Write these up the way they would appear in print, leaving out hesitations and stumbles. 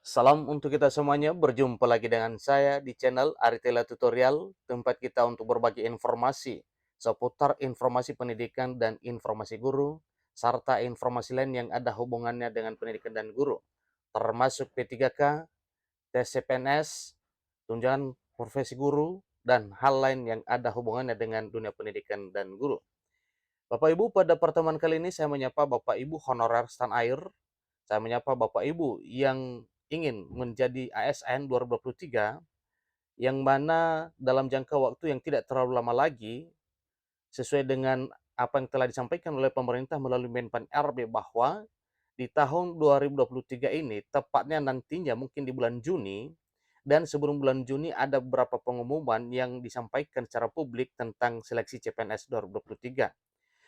Salam untuk kita semuanya, berjumpa lagi dengan saya di channel Aritela Tutorial, tempat kita untuk berbagi informasi seputar informasi pendidikan dan informasi guru, serta informasi lain yang ada hubungannya dengan pendidikan dan guru, termasuk P3K, tes CPNS, tunjangan profesi guru, dan hal lain yang ada hubungannya dengan dunia pendidikan dan guru. Bapak Ibu, pada pertemuan kali ini saya menyapa Bapak Ibu honorer STAN Air, saya menyapa Bapak Ibu yang ingin menjadi ASN 2023, yang mana dalam jangka waktu yang tidak terlalu lama lagi, sesuai dengan apa yang telah disampaikan oleh pemerintah melalui Menpan RB bahwa di tahun 2023 ini, tepatnya nantinya mungkin di bulan Juni, dan sebelum bulan Juni ada beberapa pengumuman yang disampaikan secara publik tentang seleksi CPNS 2023.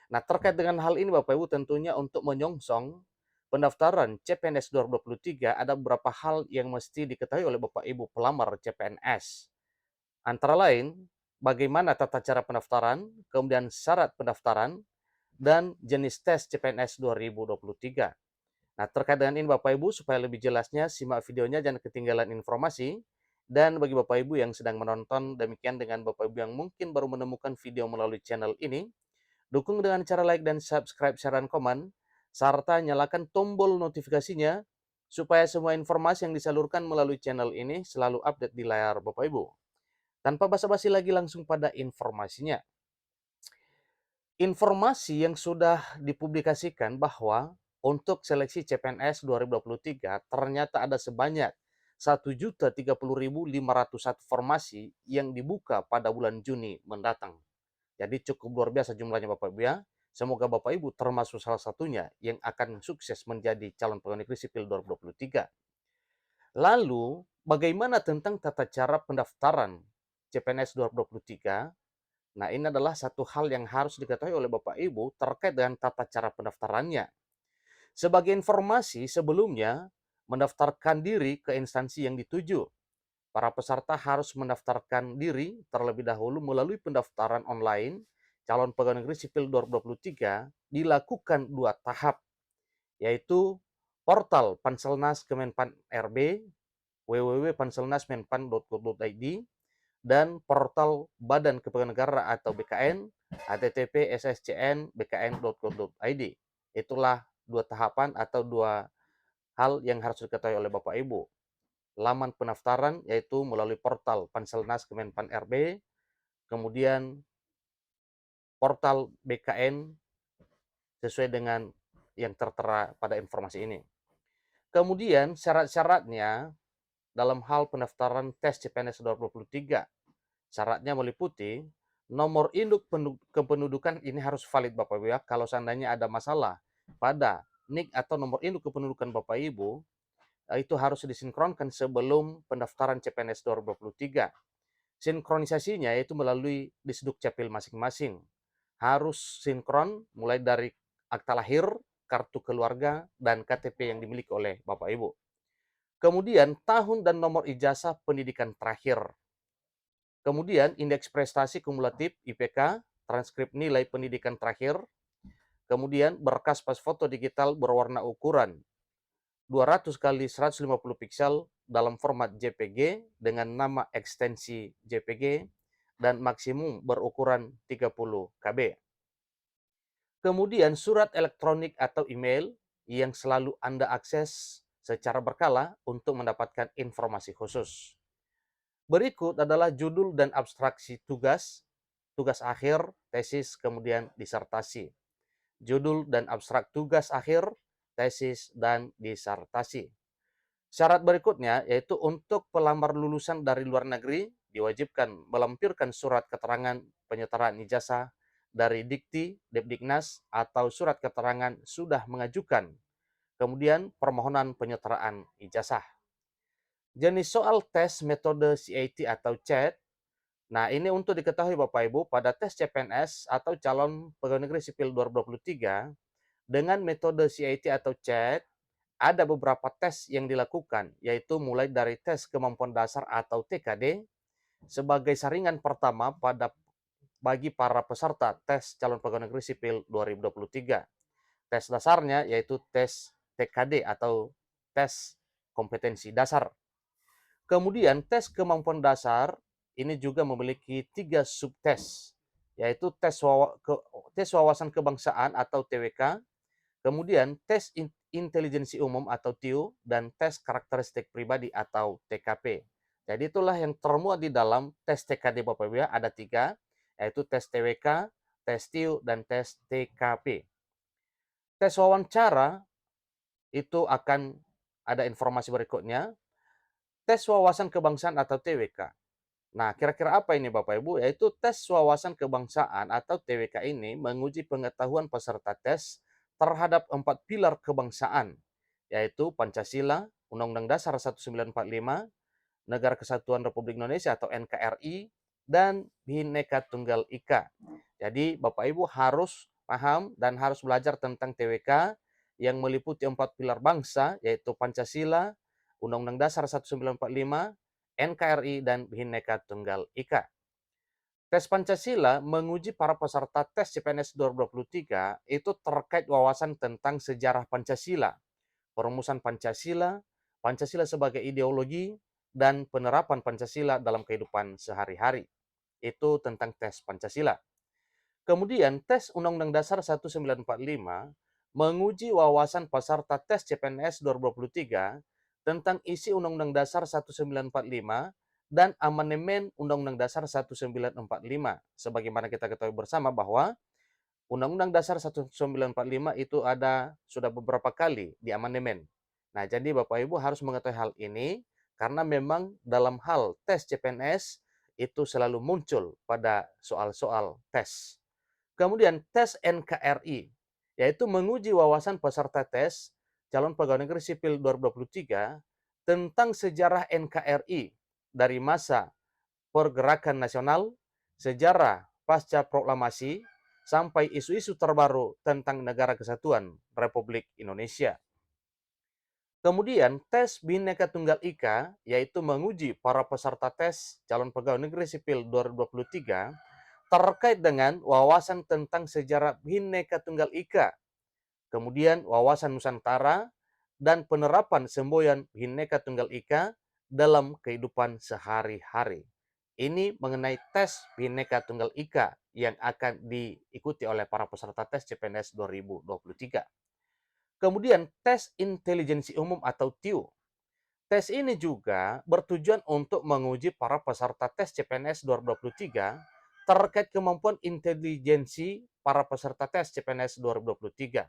Nah, terkait dengan hal ini Bapak Ibu, tentunya untuk menyongsong pendaftaran CPNS 2023 ada beberapa hal yang mesti diketahui oleh Bapak Ibu pelamar CPNS. Antara lain, bagaimana tata cara pendaftaran, kemudian syarat pendaftaran, dan jenis tes CPNS 2023. Nah, terkait dengan ini Bapak Ibu, supaya lebih jelasnya, simak videonya, jangan ketinggalan informasi. Dan bagi Bapak Ibu yang sedang menonton, demikian dengan Bapak Ibu yang mungkin baru menemukan video melalui channel ini, dukung dengan cara like dan subscribe, share, dan komen, serta nyalakan tombol notifikasinya supaya semua informasi yang disalurkan melalui channel ini selalu update di layar Bapak Ibu. Tanpa basa-basi lagi, langsung pada informasinya. Informasi yang sudah dipublikasikan bahwa untuk seleksi CPNS 2023 ternyata ada sebanyak 1.030.501 formasi yang dibuka pada bulan Juni mendatang. Jadi cukup luar biasa jumlahnya Bapak Ibu ya. Semoga Bapak Ibu termasuk salah satunya yang akan sukses menjadi calon pegawai negeri sipil 2023. Lalu, bagaimana tentang tata cara pendaftaran CPNS 2023? Nah, ini adalah satu hal yang harus diketahui oleh Bapak Ibu terkait dengan tata cara pendaftarannya. Sebagai informasi, sebelumnya mendaftarkan diri ke instansi yang dituju. Para peserta harus mendaftarkan diri terlebih dahulu melalui pendaftaran online calon pegawai negeri sipil 2023 dilakukan 2 tahap, yaitu portal Panselnas Kemenpan RB www.panselnasmenpan.go.id dan portal Badan Kepegawaian Negara atau BKN http://sscn.bkn.go.id. Itulah 2 tahapan atau 2 hal yang harus diketahui oleh Bapak Ibu. Laman pendaftaran yaitu melalui portal Panselnas Kemenpan RB, kemudian portal BKN sesuai dengan yang tertera pada informasi ini. Kemudian syarat-syaratnya dalam hal pendaftaran tes CPNS 2023. Syaratnya meliputi nomor induk kependudukan ini harus valid Bapak Ibu ya. Kalau seandainya ada masalah pada NIK atau nomor induk kependudukan Bapak Ibu, itu harus disinkronkan sebelum pendaftaran CPNS 2023. Sinkronisasinya yaitu melalui Disduk Capil masing-masing. Harus sinkron mulai dari akta lahir, kartu keluarga, dan KTP yang dimiliki oleh Bapak Ibu. Kemudian tahun dan nomor ijazah pendidikan terakhir. Kemudian indeks prestasi kumulatif IPK, transkrip nilai pendidikan terakhir. Kemudian berkas pas foto digital berwarna ukuran 200 kali 150 piksel dalam format JPG dengan nama ekstensi JPG dan maksimum berukuran 30 KB. Kemudian surat elektronik atau email yang selalu Anda akses secara berkala untuk mendapatkan informasi khusus. Berikut adalah judul dan abstraksi tugas, tugas akhir, tesis, kemudian disertasi. Judul dan abstrak tugas akhir, tesis, dan disertasi. Syarat berikutnya yaitu untuk pelamar lulusan dari luar negeri diwajibkan melampirkan surat keterangan penyetaraan ijazah dari Dikti, Depdiknas, atau surat keterangan sudah mengajukan. Kemudian permohonan penyetaraan ijazah. Jenis soal tes metode CAT atau CAT. Nah, ini untuk diketahui Bapak Ibu, pada tes CPNS atau calon pegawai negeri sipil 2023 dengan metode CAT atau CAT ada beberapa tes yang dilakukan, yaitu mulai dari tes kemampuan dasar atau TKD sebagai saringan pertama bagi para peserta tes calon pegawai negeri sipil 2023. Tes dasarnya yaitu tes TKD atau tes kompetensi dasar. Kemudian tes kemampuan dasar ini juga memiliki 3 subtes, yaitu tes wawasan kebangsaan atau TWK, kemudian tes intelijensi umum atau TIU, dan tes karakteristik pribadi atau TKP. Jadi itulah yang termuat di dalam tes TKD Bapak Ibu ya, ada 3, yaitu tes TWK, tes TIU, dan tes TKP. Tes wawancara itu akan ada informasi berikutnya. Tes wawasan kebangsaan atau TWK. Nah, kira-kira apa ini Bapak Ibu? Yaitu tes wawasan kebangsaan atau TWK ini menguji pengetahuan peserta tes terhadap 4 pilar kebangsaan, yaitu Pancasila, Undang-Undang Dasar 1945, Negara Kesatuan Republik Indonesia atau NKRI, dan Bhinneka Tunggal Ika. Jadi Bapak Ibu harus paham dan harus belajar tentang TWK yang meliputi 4 pilar bangsa, yaitu Pancasila, Undang-Undang Dasar 1945, NKRI, dan Bhinneka Tunggal Ika. Tes Pancasila menguji para peserta tes CPNS 2023 itu terkait wawasan tentang sejarah Pancasila, perumusan Pancasila, Pancasila sebagai ideologi, dan penerapan Pancasila dalam kehidupan sehari-hari. Itu tentang tes Pancasila. Kemudian tes Undang-Undang Dasar 1945 menguji wawasan peserta tes CPNS 2023 tentang isi Undang-Undang Dasar 1945 dan amandemen Undang-Undang Dasar 1945. Sebagaimana kita ketahui bersama bahwa Undang-Undang Dasar 1945 itu sudah beberapa kali diamandemen. Nah, jadi Bapak Ibu harus mengetahui hal ini karena memang dalam hal tes CPNS itu selalu muncul pada soal-soal tes. Kemudian tes NKRI, yaitu menguji wawasan peserta tes calon pegawai negeri sipil 2023 tentang sejarah NKRI dari masa pergerakan nasional, sejarah pasca proklamasi, sampai isu-isu terbaru tentang Negara Kesatuan Republik Indonesia. Kemudian tes Bhinneka Tunggal Ika, yaitu menguji para peserta tes calon pegawai negeri sipil 2023 terkait dengan wawasan tentang sejarah Bhinneka Tunggal Ika, kemudian wawasan Nusantara, dan penerapan semboyan Bhinneka Tunggal Ika dalam kehidupan sehari-hari. Ini mengenai tes Bhinneka Tunggal Ika yang akan diikuti oleh para peserta tes CPNS 2023. Kemudian tes intelijensi umum atau TIU. Tes ini juga bertujuan untuk menguji para peserta tes CPNS 2023 terkait kemampuan intelijensi para peserta tes CPNS 2023.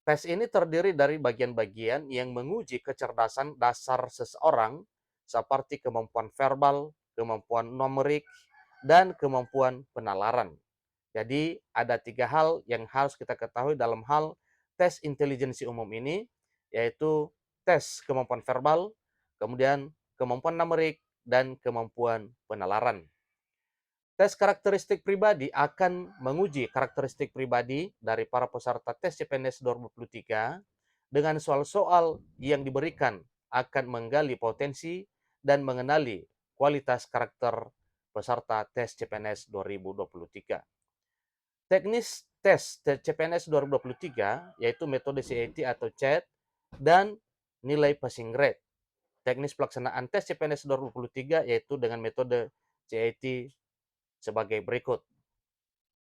Tes ini terdiri dari bagian-bagian yang menguji kecerdasan dasar seseorang seperti kemampuan verbal, kemampuan numerik, dan kemampuan penalaran. Jadi ada 3 hal yang harus kita ketahui dalam hal tes intelijensi umum ini, yaitu tes kemampuan verbal, kemudian kemampuan numerik, dan kemampuan penalaran. Tes karakteristik pribadi akan menguji karakteristik pribadi dari para peserta tes CPNS 2023 dengan soal-soal yang diberikan akan menggali potensi dan mengenali kualitas karakter peserta tes CPNS 2023. Teknis tes CPNS 2023 yaitu metode CAT atau CHAT dan nilai passing grade. Teknis pelaksanaan tes CPNS 2023 yaitu dengan metode CAT sebagai berikut.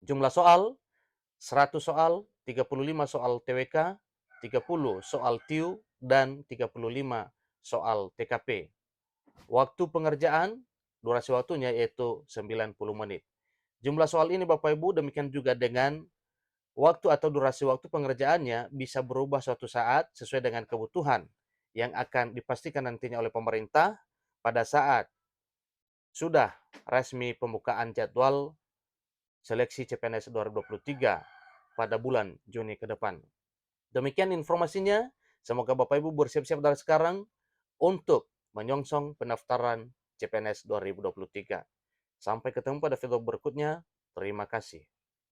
Jumlah soal 100 soal, 35 soal TWK, 30 soal TIU, dan 35 soal TKP. Waktu pengerjaan, durasi waktunya yaitu 90 menit. Jumlah soal ini Bapak Ibu demikian juga dengan waktu atau durasi waktu pengerjaannya bisa berubah suatu saat sesuai dengan kebutuhan yang akan dipastikan nantinya oleh pemerintah pada saat sudah resmi pembukaan jadwal seleksi CPNS 2023 pada bulan Juni ke depan. Demikian informasinya. Semoga Bapak Ibu bersiap-siap dari sekarang untuk menyongsong pendaftaran CPNS 2023. Sampai ketemu pada video berikutnya. Terima kasih.